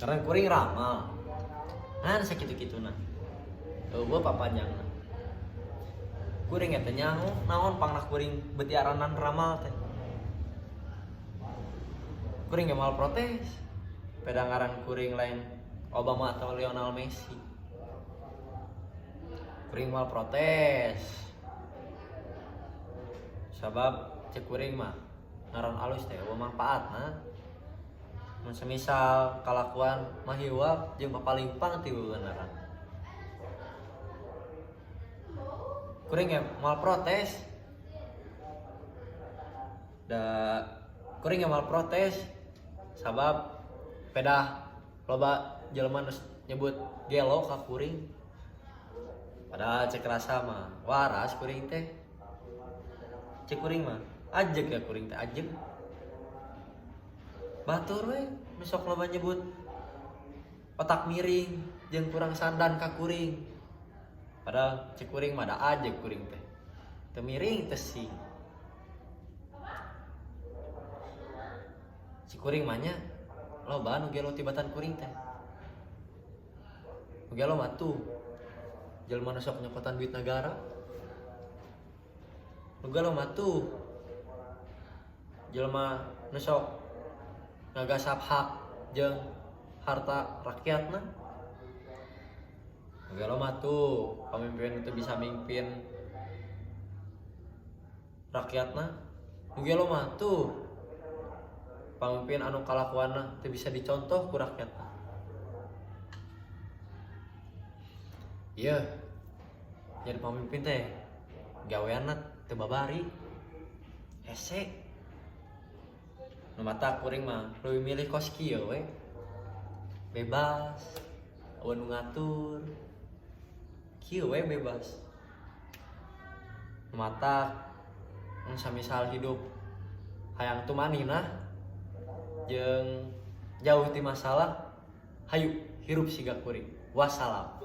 karena kuring ramal sakitu-kituna eueuh papanjangna kuring eta nyaho naon pangna kuring beuti aranan ramal teh kuring ge mal protes peda ngaran kuring lain Obama atau Lionel Messi kuring mal protes sabab cek kuring mah ngaran alus teh eueuh manfaatna mun semisal kalakuan mah hiwab jeung papalimpang ti bebenaran kuring ge mal protes kuring ge mal protes sabab pedah loba jelema nu nyebut gelo ka kuring padahal cek rasa mah waras kuring teh cek kuring mah ajeg ya kuring teh ajeg batur we besok loba nyebut otak miring jeung kurang sandan ka kuring padahal cek kuring mah da ajeg kuring teh teu miring teh sih si kuring mah nya loba nu gelo tibatan kuring teh nu gelo mah tuh jelema nu sok nyokotan duit negara nu gelo mah tuh jelema nu sok ngagasap hak jeung harta rakyatna nu gelo mah tuh pamimpin teu bisa mimpin rakyatna nu gelo mah tuh pamimpin anu kalakuanna teu bisa dicontoh ku rakyatna. Ieu jadi pamimpin teh gaweanna teu babari. Hese. Nu mata kuring mah leuwih milih kos kieu we. Bebas, eueuh nu ngatur. Kieu we bebas. Nu mata mun samisal hidup hayang tumaninah jeung jauh ti masalah hayu hirup siga kuring wassalam.